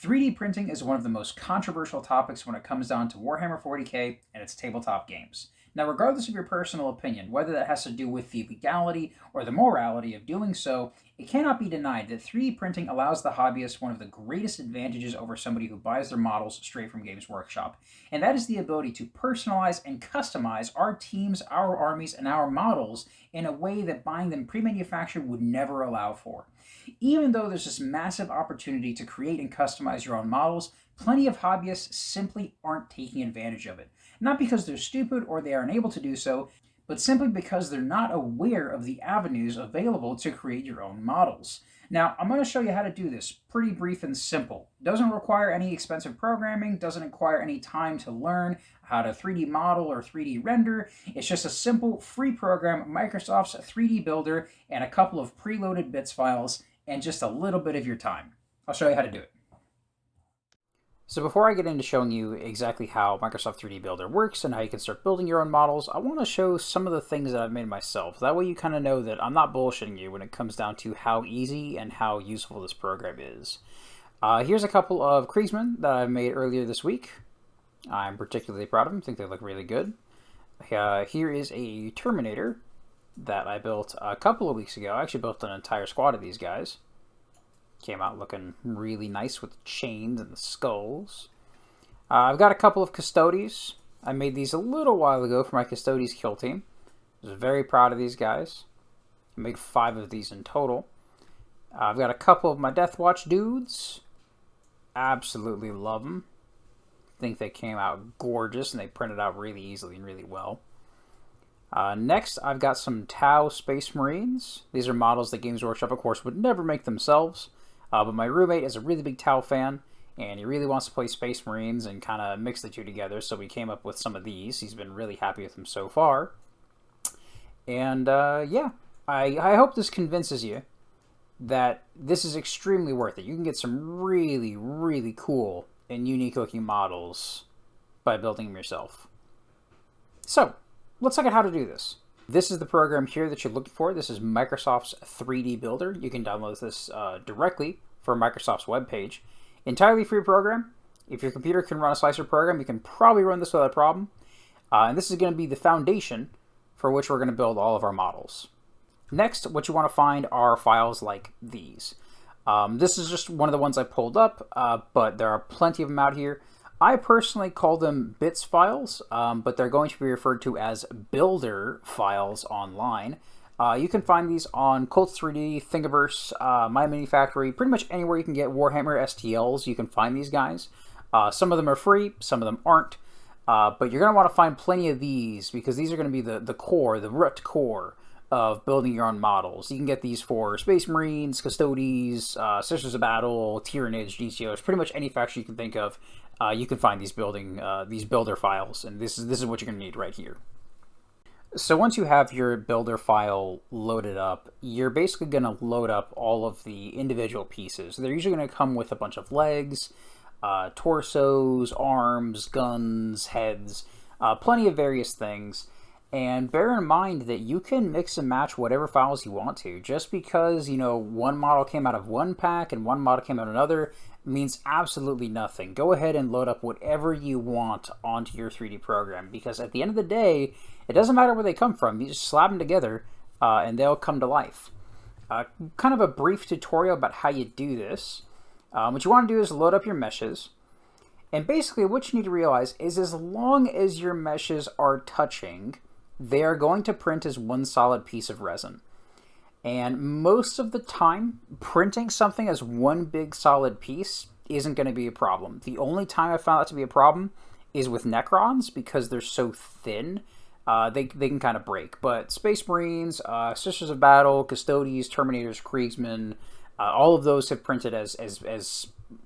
3D printing is one of the most controversial topics when it comes down to Warhammer 40k and its tabletop games. Now, regardless of your personal opinion, whether that has to do with the legality or the morality of doing so, it cannot be denied that 3D printing allows the hobbyist one of the greatest advantages over somebody who buys their models straight from Games Workshop, and that is the ability to personalize and customize our teams, our armies, and our models in a way that buying them pre-manufactured would never allow for. Even though there's this massive opportunity to create and customize your own models, plenty of hobbyists simply aren't taking advantage of it. Not because they're stupid or they are unable to do so, but simply because they're not aware of the avenues available to create your own models. Now, I'm going to show you how to do this. Pretty brief and simple. Doesn't require any expensive programming, doesn't require any time to learn how to 3D model or 3D render. It's just a simple free program, Microsoft's 3D Builder, and a couple of preloaded bits files, and just a little bit of your time. I'll show you how to do it. So before I get into showing you exactly how Microsoft 3D Builder works and how you can start building your own models, I want to show some of the things that I've made myself. That way you kind of know that I'm not bullshitting you when it comes down to how easy and how useful this program is. Here's a couple of Kriegsmen that I made earlier this week. I'm particularly proud of them. I think they look really good. Here is a Terminator that I built a couple of weeks ago. I actually built an entire squad of these guys. Came out looking really nice with chains and the skulls. I've got a couple of Custodes. I made these a little while ago for my Custodes kill team. I was very proud of these guys. I made 5 of these in total. I've got a couple of my Deathwatch dudes. Absolutely love them. Think they came out gorgeous and they printed out really easily and really well. Next, I've got some Tau Space Marines. These are models that Games Workshop, of course, would never make themselves. But my roommate is a really big Tau fan, and he really wants to play Space Marines and kind of mix the two together, so we came up with some of these. He's been really happy with them so far. And, yeah, I hope this convinces you that this is extremely worth it. You can get some really, really cool and unique-looking models by building them yourself. So, let's look at how to do this. This is the program here that you're looking for. This is Microsoft's 3D Builder. You can download this directly from Microsoft's webpage. Entirely free program. If your computer can run a Slicer program, you can probably run this without a problem. And this is going to be the foundation for which we're going to build all of our models. Next, what you want to find are files like these. This is just one of the ones I pulled up, but there are plenty of them out here. I personally call them bits files, but they're going to be referred to as builder files online. You can find these on Colts 3D, Thingiverse, My Mini Factory, pretty much anywhere you can get Warhammer STLs, you can find these guys. Some of them are free, some of them aren't, but you're going to want to find plenty of these because these are going to be the core, the root core of building your own models. You can get these for Space Marines, Custodes, Sisters of Battle, Tyranids, GCOs, pretty much any faction you can think of. You can find these builder files, and this is what you're going to need right here. So once you have your builder file loaded up, you're basically going to load up all of the individual pieces. They're usually going to come with a bunch of legs, torsos, arms, guns, heads, plenty of various things. And bear in mind that you can mix and match whatever files you want to. Just because, you know, one model came out of one pack and one model came out of another means absolutely nothing. Go ahead and load up whatever you want onto your 3D program, because at the end of the day, it doesn't matter where they come from. You just slap them together and they'll come to life. Kind of a brief tutorial about how you do this. What you want to do is load up your meshes. And basically what you need to realize is as long as your meshes are touching, they are going to print as one solid piece of resin. And most of the time, printing something as one big solid piece isn't going to be a problem. The only time I found that to be a problem is with Necrons, because they're so thin, they can kind of break. But Space Marines, Sisters of Battle, Custodes, Terminators, Kriegsmen, all of those have printed as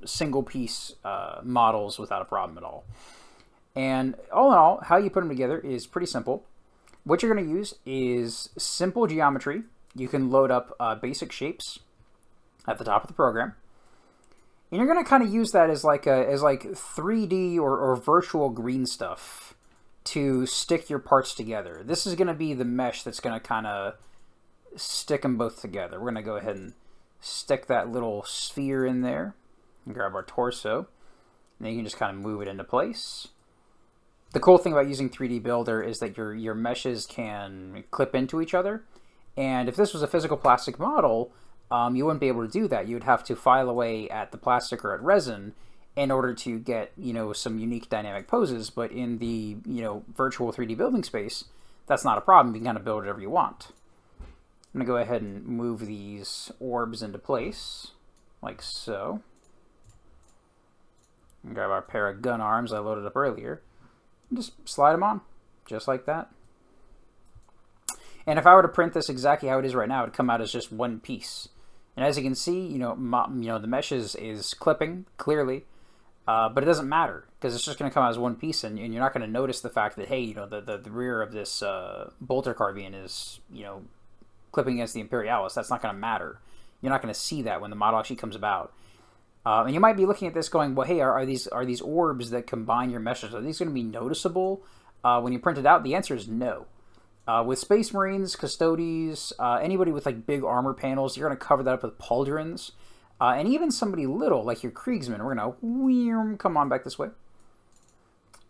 single piece models without a problem at all. And all in all, how you put them together is pretty simple. What you're going to use is simple geometry. You can load up basic shapes at the top of the program. And you're going to kind of use that as like 3D or virtual green stuff to stick your parts together. This is going to be the mesh that's going to kind of stick them both together. We're going to go ahead and stick that little sphere in there. Grab our torso, and then you can just kind of move it into place. The cool thing about using 3D Builder is that your meshes can clip into each other. And if this was a physical plastic model, you wouldn't be able to do that. You would have to file away at the plastic or at resin in order to get, some unique dynamic poses. But in the, virtual 3D building space, that's not a problem. You can kind of build whatever you want. I'm going to go ahead and move these orbs into place, like so. And grab our pair of gun arms I loaded up earlier. And just slide them on, just like that. And if I were to print this exactly how it is right now, it would come out as just one piece. And as you can see, the mesh is clipping, clearly. But it doesn't matter, because it's just going to come out as one piece, and you're not going to notice the fact that, hey, the rear of this bolter carbine is, clipping against the Imperialis. That's not going to matter. You're not going to see that when the model actually comes about. And you might be looking at this going, well, hey, are these orbs that combine your meshes, are these going to be noticeable when you print it out? The answer is no. With Space Marines, Custodes, anybody with like big armor panels, you're going to cover that up with pauldrons. And even somebody little, like your Kriegsman, we're going to come on back this way.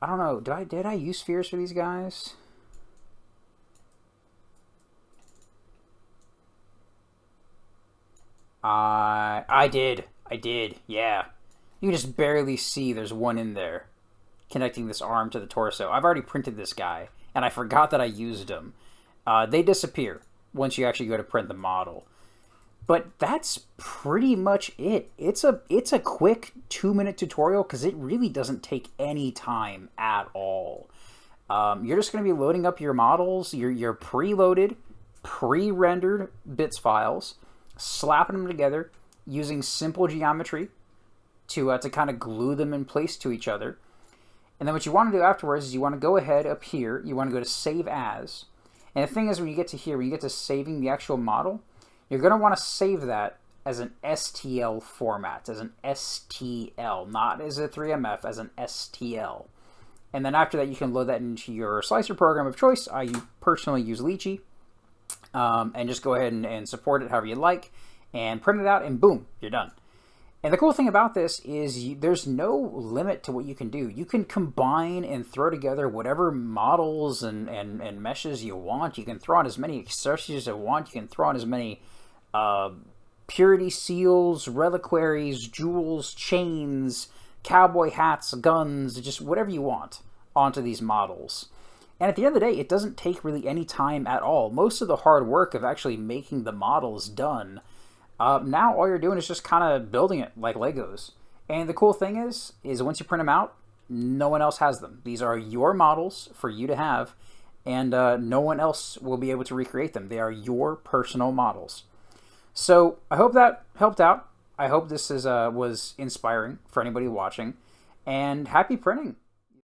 I don't know, did I use spheres for these guys? I did, yeah. You can just barely see there's one in there connecting this arm to the torso. I've already printed this guy, and I forgot that I used them. They disappear once you actually go to print the model. But that's pretty much it. It's a quick 2-minute tutorial because it really doesn't take any time at all. You're just going to be loading up your models, your preloaded, pre-rendered bits files, slapping them together using simple geometry to kind of glue them in place to each other. And then what you want to do afterwards is you want to go ahead up here, you want to go to Save As. And the thing is, when you get to here, when you get to saving the actual model, you're going to want to save that as an STL format, as an STL, not as a 3MF, as an STL. And then after that, you can load that into your slicer program of choice. I personally use Lychee. And just go ahead and support it however you like, and print it out, and boom, you're done. And the cool thing about this is there's no limit to what you can do. You can combine and throw together whatever models and meshes you want. You can throw on as many accessories as you want. You can throw on as many purity seals, reliquaries, jewels, chains, cowboy hats, guns, just whatever you want onto these models. And at the end of the day, it doesn't take really any time at all. Most of the hard work of actually making the models done, now all you're doing is just kind of building it like Legos. And the cool thing is once you print them out, no one else has them. These are your models for you to have, and no one else will be able to recreate them. They are your personal models. So I hope that helped out. I hope this was inspiring for anybody watching, and happy printing.